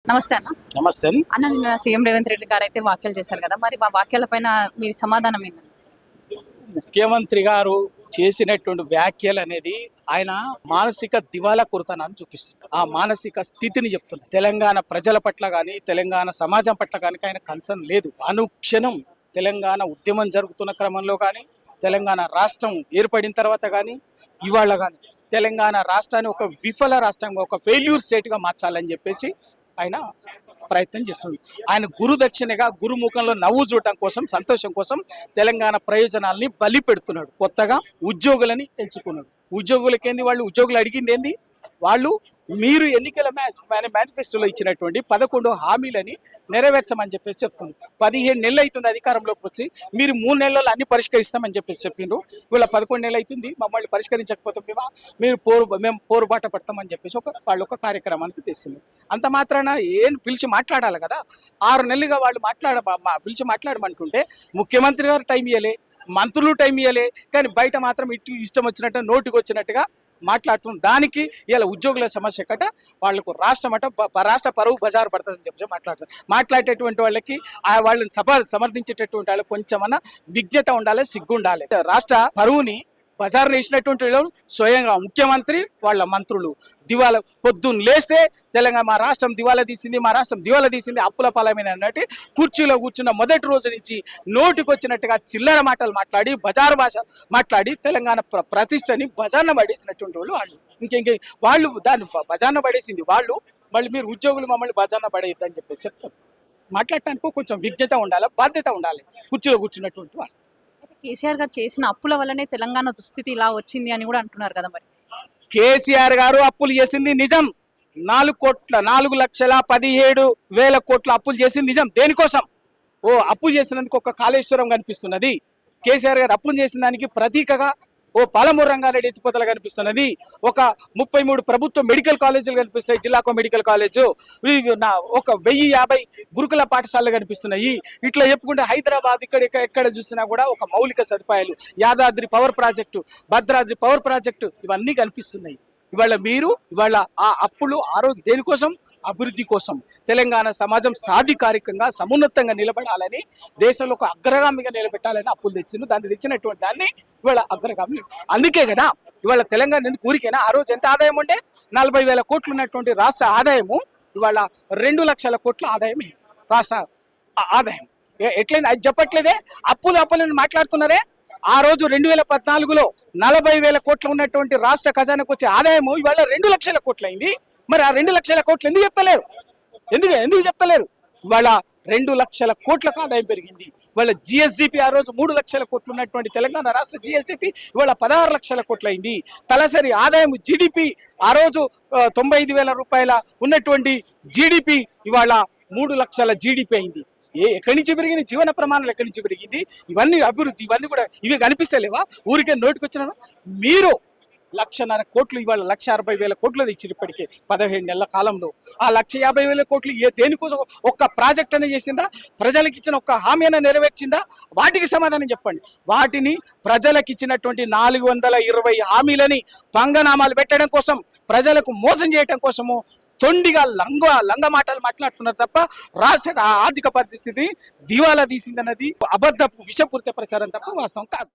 నమస్తే అన్న. నమస్తే. అన్న నిన్న సీఎం రేవంత్ రెడ్డి గారు అయితే వ్యాఖ్యలు చేశారు కదా, మరి ఆ వ్యాఖ్యలపైన మీ సమాధానం ఏంటండి? ముఖ్యమంత్రి గారు చేసినటువంటి వ్యాఖ్యలు అనేది ఆయన మానసిక దివాలా కొరతనాన్ని చూపిస్తుంది. ఆ మానసిక స్థితిని చెప్తున్నారు. తెలంగాణ ప్రజల పట్ల కానీ తెలంగాణ సమాజం పట్ల కానీ ఆయన కన్సర్న్ లేదు. అనుక్షణం తెలంగాణ ఉద్యమం జరుగుతున్న క్రమంలో కానీ తెలంగాణ రాష్ట్రం ఏర్పడిన తర్వాత కానీ ఇవాళ కానీ తెలంగాణ రాష్ట్రాన్ని ఒక విఫల రాష్ట్రంగా, ఒక ఫెయిల్యూర్ స్టేట్గా మార్చాలని చెప్పేసి ఆయన ప్రయత్నం చేస్తుంది. ఆయన గురు దక్షిణగా గురుముఖంలో నవ్వు చూడటం కోసం, సంతోషం కోసం తెలంగాణ ప్రయోజనాలని బలి పెడుతున్నాడు. కొత్తగా ఉద్యోగులని ఎంచుకున్నాడు. ఉద్యోగులకేంది, వాళ్ళు ఉద్యోగులు అడిగింది ఏంది? వాళ్ళు మీరు ఎన్నికల మేనిఫెస్టోలో ఇచ్చినటువంటి 11 హామీలని నెరవేర్చమని చెప్పేసి చెప్తున్నారు. 15 నెలలు అవుతుంది అధికారంలోకి వచ్చి, మీరు 3 నెలల్లో అన్ని పరిష్కరిస్తామని చెప్పేసి చెప్పిండ్రు. వీళ్ళ 11 నెలలు అవుతుంది, మమ్మల్ని పరిష్కరించకపోతే మేము పోరుబాట పడతామని చెప్పేసి వాళ్ళు ఒక కార్యక్రమానికి తెస్తుంది. అంత మాత్రాన ఏం పిలిచి మాట్లాడాలి కదా. 6 నెలలుగా వాళ్ళు పిలిచి మాట్లాడమంటుంటే ముఖ్యమంత్రి గారు టైం ఇవ్వలే, మంత్రులు టైం ఇవ్వలే, కానీ బయట మాత్రం ఇష్టం వచ్చినట్టు నోటికి వచ్చినట్టుగా మాట్లాడుతున్నాం. దానికి ఇలా ఉద్యోగుల సమస్య కట, వాళ్లకు రాష్ట్ర పరువు బజారు పడుతుందని చెప్పి మాట్లాడేటువంటి వాళ్ళకి వాళ్ళని సమర్థించేటటువంటి వాళ్ళకి కొంచెమన్నా విజ్ఞత ఉండాలి, సిగ్గు ఉండాలి. రాష్ట్ర పరువుని బజారు వేసినటువంటి స్వయంగా ముఖ్యమంత్రి, వాళ్ళ మంత్రులు దివాలా పొద్దున్న లేస్తే తెలంగాణ మా రాష్ట్రం దివాలా తీసింది అప్పుల పాలమైన అన్నట్టు కుర్చీలో కూర్చున్న మొదటి రోజు నుంచి నోటికి వచ్చినట్టుగా చిల్లర మాటలు మాట్లాడి, బజారు భాష మాట్లాడి తెలంగాణ ప్రతిష్టని బజార్న పడేసినటువంటి వాళ్ళు వాళ్ళు దాన్ని బజార్న పడేసింది వాళ్ళు. మళ్ళీ మీరు ఉద్యోగులు మమ్మల్ని బజార్న పడేయద్దని చెప్పేసి చెప్తారు. మాట్లాడటానికి కొంచెం విజ్ఞత ఉండాలి, బాధ్యత ఉండాలి కుర్చీలో కూర్చున్నటువంటి వాళ్ళు. కేసీఆర్ గారు చేసిన అప్పుల వల్లనే తెలంగాణ దుస్థితి ఇలా వచ్చింది అని కూడా అంటున్నారు కదా. మరి కేసీఆర్ గారు అప్పులు చేసింది నిజం. 4,17,000 కోట్ల అప్పులు చేసింది నిజం. దేనికోసం? అప్పు చేసినందుకు ఒక కాళేశ్వరం కనిపిస్తున్నది. కేసీఆర్ గారు అప్పులు చేసిన దానికి ప్రతీకగా పాలమూరు రంగారెడ్డి ఎత్తిపోతలు కనిపిస్తున్నది. ఒక 33 ప్రభుత్వ మెడికల్ కాలేజీలు కనిపిస్తాయి. జిల్లాకో మెడికల్ కాలేజు, ఒక 1050 గురుకుల పాఠశాలలు కనిపిస్తున్నాయి. ఇట్లా చెప్పుకుంటే హైదరాబాద్ ఎక్కడ చూసినా కూడా ఒక మౌలిక సదుపాయాలు, Yadadri power project, Bhadradri power project ఇవన్నీ కనిపిస్తున్నాయి. ఇవాళ ఆ అప్పులు ఆ రోజు దేనికోసం? అభివృద్ధి కోసం. తెలంగాణ సమాజం సాధికారికంగా సమున్నతంగా నిలబడాలని, దేశంలో ఒక అగ్రగామిగా నిలబెట్టాలని అప్పులు తెచ్చింది. దాన్ని తెచ్చినటువంటి దాన్ని ఇవాళ అగ్రగామి. అందుకే కదా ఇవాళ తెలంగాణ ఎందుకు ఊరికేనా? ఆ రోజు ఎంత ఆదాయం ఉండే? 40,000 కోట్లు ఉన్నటువంటి రాష్ట్ర ఆదాయము ఇవాళ 2 లక్షల కోట్ల ఆదాయం రాష్ట్ర ఆదాయం. ఎట్లయింది అది చెప్పట్లేదే. అప్పులను మాట్లాడుతున్నారే. ఆ రోజు 2014లో 40,000 కోట్లు ఉన్నటువంటి రాష్ట్ర ఖజానాకు వచ్చే ఆదాయము ఇవాళ 2 లక్షల కోట్లు అయింది. మరి ఆ 2 లక్షల కోట్లు ఎందుకు చెప్తలేరు? ఎందుకు చెప్తలేరు? ఇవాళ 2 లక్షల కోట్లకు ఆదాయం పెరిగింది. ఇవాళ జిఎస్డిపి ఆ రోజు 3 లక్షల కోట్లు ఉన్నటువంటి తెలంగాణ రాష్ట్ర జిఎస్డిపి ఇవాళ 16 లక్షల కోట్లు అయింది. తలసరి ఆదాయం జిడిపి ఆ రోజు 95,000 రూపాయల ఉన్నటువంటి జిడిపి ఇవాళ 3 లక్షల జిడిపి అయింది. ఎక్కడి నుంచి పెరిగింది? జీవన ప్రమాణాలు ఎక్కడి నుంచి పెరిగింది? ఇవన్నీ అభివృద్ధి, ఇవన్నీ కూడా ఇవి కనిపిస్తలేవా? ఊరికే నోటికి వచ్చిన మీరు 1,50,000 కోట్లు ఇవాళ 1,60,000 కోట్లు తెచ్చారు ఇప్పటికే 15 నెలల కాలంలో. ఆ 1,50,000 కోట్లు దేనికోసం? ఒక్క ప్రాజెక్ట్ అనేది చేసిందా? ప్రజలకు ఇచ్చిన ఒక్క హామీ అయినా నెరవేర్చిందా? వాటికి సమాధానం చెప్పండి. వాటిని ప్రజలకు ఇచ్చినటువంటి 420 హామీలని పంగనామాలు పెట్టడం కోసం, ప్రజలకు మోసం చేయడం కోసము తొండిగా లంగ మాటలు మాట్లాడుతున్నారు తప్ప రాష్ట్ర ఆర్థిక పరిస్థితిని దివాలా తీసిందన్నది అబద్ధపు విషపూరిత ప్రచారం తప్ప వాస్తవం కాదు.